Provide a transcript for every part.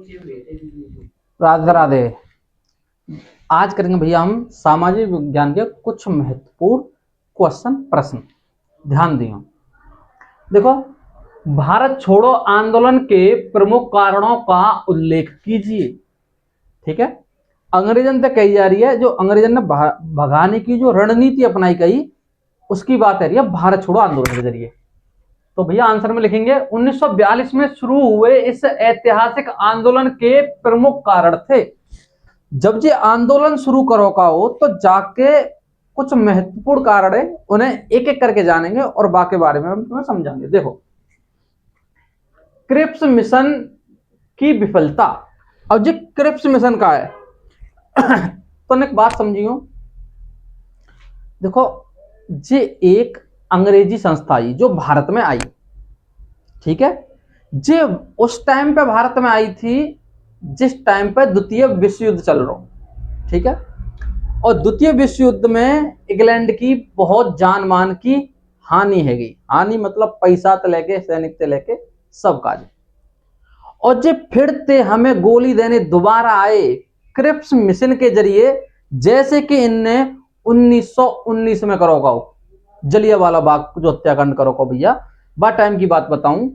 राधे राधे। आज करेंगे भैया हम सामाजिक विज्ञान के कुछ महत्वपूर्ण क्वेश्चन प्रश्न। ध्यान दियो। देखो, भारत छोड़ो आंदोलन के प्रमुख कारणों का उल्लेख कीजिए। ठीक है, अंग्रेजन तक कही जा रही है, जो अंग्रेजन ने भगाने की जो रणनीति अपनाई गई उसकी बात है रही है भारत छोड़ो आंदोलन के जरिए। तो भैया आंसर में लिखेंगे 1942 में शुरू हुए इस ऐतिहासिक आंदोलन के प्रमुख कारण थे। जब ये आंदोलन शुरू करो का हो तो जाके कुछ महत्वपूर्ण कारण है, उन्हें एक एक करके जानेंगे और बाकी बारे में हम तुम्हें समझाएंगे। देखो, क्रिप्स मिशन की विफलता। अब ये क्रिप्स मिशन का है तो एक बात समझियो। देखो, ये एक अंग्रेजी संस्था आई जो भारत में आई। ठीक है, जे उस टाइम पे भारत में आई थी जिस टाइम पे द्वितीय विश्व युद्ध चल रहा। ठीक है, और द्वितीय विश्व युद्ध में इंग्लैंड की बहुत जान मान की हानि है गई। हानि मतलब पैसा से लेके सैनिक से लेके सब काज। और जे फिर ते हमें गोली देने दोबारा आए क्रिप्स मिशन के जरिए, जैसे कि इनने 1919 में करो का जलियांवाला बाग जो हत्याकांड करो को भैया, बात टाइम की बात बताऊं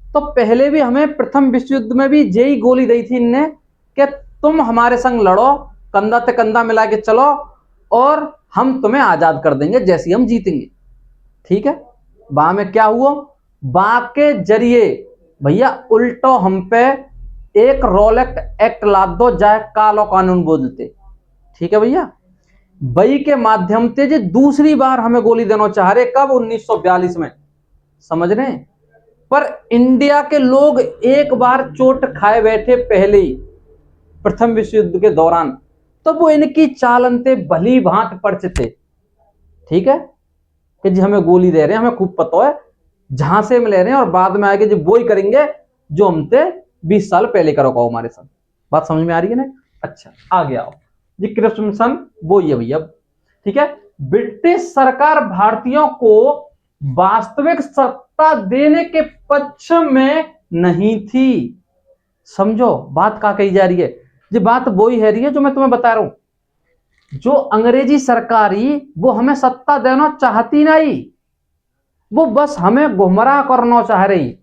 तो पहले भी हमें प्रथम विश्व युद्ध में भी यही गोली दी थी इनने कि तुम हमारे संग लड़ो, कंधा से कंधा मिला के चलो और हम तुम्हें आजाद कर देंगे जैसे हम जीतेंगे। ठीक है, वहां में क्या हुआ, बाग के जरिए भैया उल्टो हम पे एक रोलेक्ट एक्ट ला दो जाए कालो कानून बोलते। ठीक है भैया, बई के माध्यम से जो दूसरी बार हमें गोली देना चाह रहे, कब 1942 में, समझ रहे हैं। पर इंडिया के लोग एक बार चोट खाए बैठे पहले ही प्रथम विश्व युद्ध के दौरान, तो वो इनकी चालनते भली भांत परिचित। ठीक है, कि जी हमें गोली दे रहे हैं, हमें खूब पता है जहां से हम ले रहे हैं और बाद में आगे जो वो ही करेंगे जो हमसे 20 साल पहले करो का हमारे साथ। बात समझ में आ रही है ना। अच्छा, आगे आओ जी। क्रिप्स मिशन वो ही है भैया। ठीक है, ब्रिटिश सरकार भारतीयों को वास्तविक सत्ता देने के पक्ष में नहीं थी। समझो बात क्या कही जा रही है, ये बात वो ही है रही है जो मैं तुम्हें बता रहा हूं। जो अंग्रेजी सरकारी वो हमें सत्ता देना चाहती नहीं, वो बस हमें गुमराह करना चाह रही।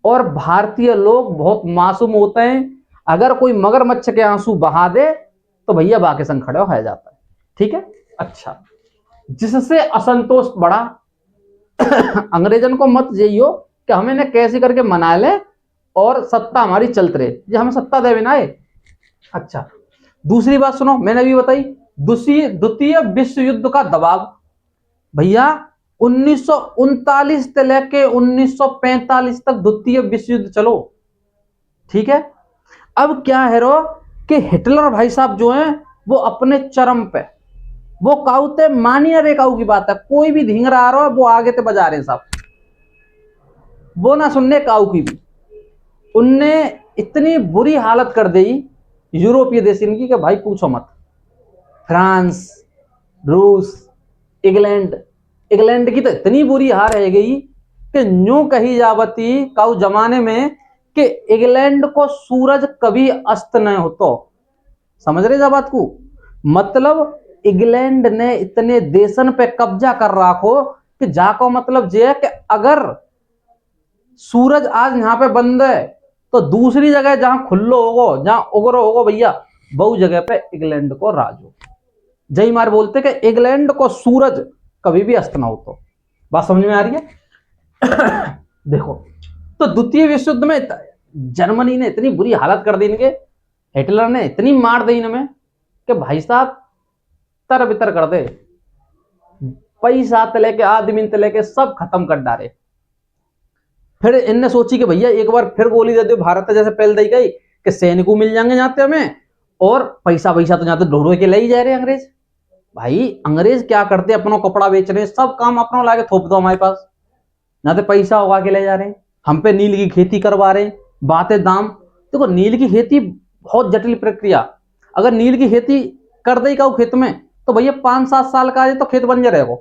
और भारतीय लोग बहुत मासूम होते हैं, अगर कोई मगरमच्छ के आंसू बहा दे तो भैया बाके संग खड़े हो जाता है। ठीक है, अच्छा, जिससे असंतोष बढ़ा अंग्रेजन को मत जाइयो कि हमें ने कैसे करके मना ले और सत्ता हमारी चलते रहे, ये हमें सत्ता दे बिना है। अच्छा, दूसरी बात सुनो, मैंने भी बताई द्वितीय विश्व युद्ध का दबाव। भैया 1939 से लेके 1945 तक द्वितीय विश्व युद्ध चलो। ठीक है, अब क्या है रो कि हिटलर भाई साहब जो हैं वो अपने चरम पे, वो काउते मानिए रे काऊ की बात है, कोई भी धींगरा आ रहा है वो आगे ते बजा रहे हैं साहब, वो ना सुनने काऊ की भी। उनने इतनी बुरी हालत कर दी यूरोपीय देश इनकी कि भाई पूछो मत। फ्रांस, रूस, इंग्लैंड की तो इतनी बुरी हार रह गई कि न्यू कही जावती काऊ जमाने में कि इंग्लैंड को सूरज कभी अस्त न होतो। समझ रहे जा बात को, मतलब इंग्लैंड ने इतने देशन पे कब्जा कर रखो कि जाको मतलब ये है कि अगर सूरज आज यहां पे बंद है तो दूसरी जगह जहां खुल्लो होगो, जहां उगरो होगो भैया, बहु जगह पे इंग्लैंड को राज हो। जय मार बोलते कि इंग्लैंड को सूरज कभी भी अस्त ना हो। तो बात समझ में आ रही है देखो, तो द्वितीय विश्व युद्ध में जर्मनी ने इतनी बुरी हालत कर दी इनके, हिटलर ने इतनी मार दी इनमें कि भाई साहब तर बितर कर दे, पैसा से लेके आदमी से लेके सब खत्म कर डाले। फिर इनने सोची कि भैया एक बार फिर गोली दे दो भारत जैसे पहले दी गई कि सैनिकों मिल जाएंगे जाते हमें, और पैसा पैसा तो जाते ढोड़वे के ले ही जा रहे अंग्रेज। भाई अंग्रेज क्या करते, अपना कपड़ा बेच रहे हैं, सब काम अपना लाके थोप दो हमारे पास, जाते पैसा उगा के ले जा रहे हैं, हम पे नील की खेती करवा रहे हैं, बातें दाम। देखो नील की खेती बहुत जटिल प्रक्रिया, अगर नील की खेती कर दे का खेत में तो भैया 5-7 साल का है तो खेत बन जाएगा।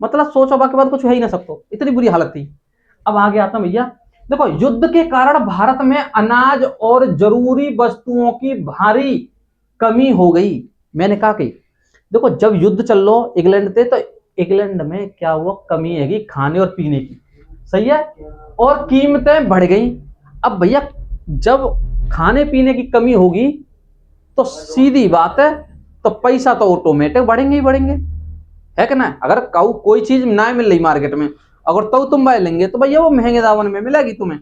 मतलब सोचो बाकी बात कुछ है ही ना सकते, इतनी बुरी हालत थी। अब आगे आता भैया देखो, युद्ध के कारण भारत में अनाज और जरूरी वस्तुओं की भारी कमी हो गई। मैंने कहा कि देखो, जब युद्ध चल लो इंग्लैंड थे, तो इंग्लैंड में क्या हुआ, कमी है खाने और पीने की, सही है, और कीमतें बढ़ गई। अब भैया जब खाने पीने की कमी होगी तो सीधी बात है, तो पैसा तो ऑटोमेटिक बढ़ेंगे ही बढ़ेंगे, है कि ना। अगर कोई चीज ना मिल रही मार्केट में, अगर तो तुम बाय लेंगे तो भैया वो महंगे दामन में मिलेगी तुम्हें,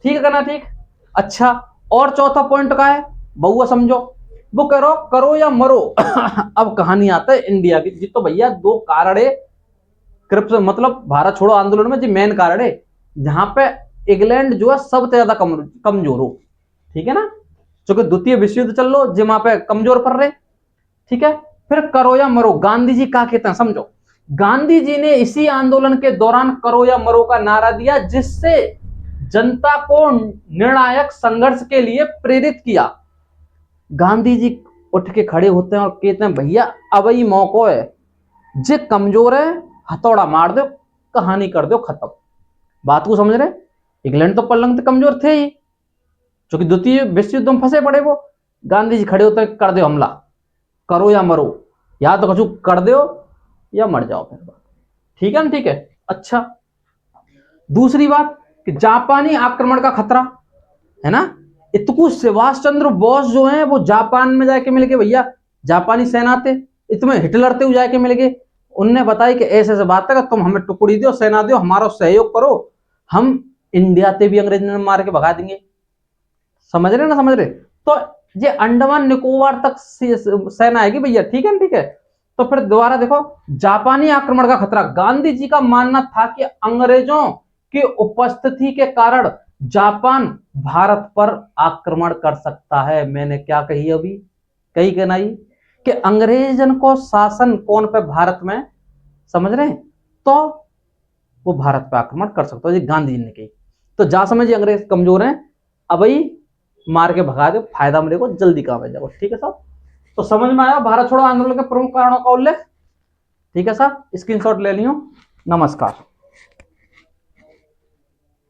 ठीक है ना, ठीक। अच्छा, और चौथा पॉइंट का है, बहुआ समझो, वो करो या मरो। अब कहानी आता है इंडिया की जी, तो भैया दो कारण है मतलब भारत छोड़ो आंदोलन में जी, मेन कारण है जहां पे इंग्लैंड जो है सबसे ज्यादा कमजोर हो, ठीक है ना, क्योंकि द्वितीय विश्व युद्ध चल लो जी, वहां पे कमजोर पड़ रहे, ठीक है। फिर करो या मरो, गांधी जी क्या कहते हैं समझो। गांधी जी ने इसी आंदोलन के दौरान करो या मरो का नारा दिया, जिससे जनता को निर्णायक संघर्ष के लिए प्रेरित किया। गांधी जी उठ के खड़े होते हैं और कहते हैं भैया अब ही मौका है, जे कमजोर है हथौड़ा मार दो, कहानी कर दो खत्म। बात को समझ रहे। इंग्लैंड तो पलंग कमजोर थे ही, क्योंकि द्वितीय विश्व युद्ध में फंसे पड़े वो। गांधी जी खड़े होते हैं, कर दो हमला, करो या मरो, या तो कछु कर दो या मर जाओ फिर, ठीक है ना, ठीक है। अच्छा, दूसरी बात कि जापानी आक्रमण का खतरा है ना, इतकू सुभाष चंद्र बोस जो है वो जापान में जाके मिल गए भैया, जापानी सेना थे, इतने हिटलर थे जाके मिल गए, उनने बताया कि ऐसे ऐसे बात है, तुम हमें टुकड़ी दो, सेना दो, हमारा सहयोग करो, हम इंडिया से भी अंग्रेज ने मार के भगा देंगे। समझ रहे ना, समझ रहे। तो ये अंडमान निकोबार तक सेना आएगी भैया, ठीक है ना, ठीक है। तो फिर दोबारा देखो, जापानी आक्रमण का खतरा, गांधी जी का मानना था कि अंग्रेजों की उपस्थिति के कारण जापान भारत पर आक्रमण कर सकता है। मैंने क्या कही अभी, कही कि नहीं, कि अंग्रेजन को शासन कौन पे, भारत में, समझ रहे हैं, तो वो भारत पे आक्रमण कर सकता है, गांधी जी ने कही। तो जा समझिए अंग्रेज कमजोर हैं, अब मार के भगा दो, फायदा मेरे को जल्दी काम है जाओ, ठीक है साहब। तो समझ में आया भारत छोड़ो आंदोलन के प्रमुख कारणों का उल्लेख, ठीक है साहब, स्क्रीनशॉट ले लियो। नमस्कार।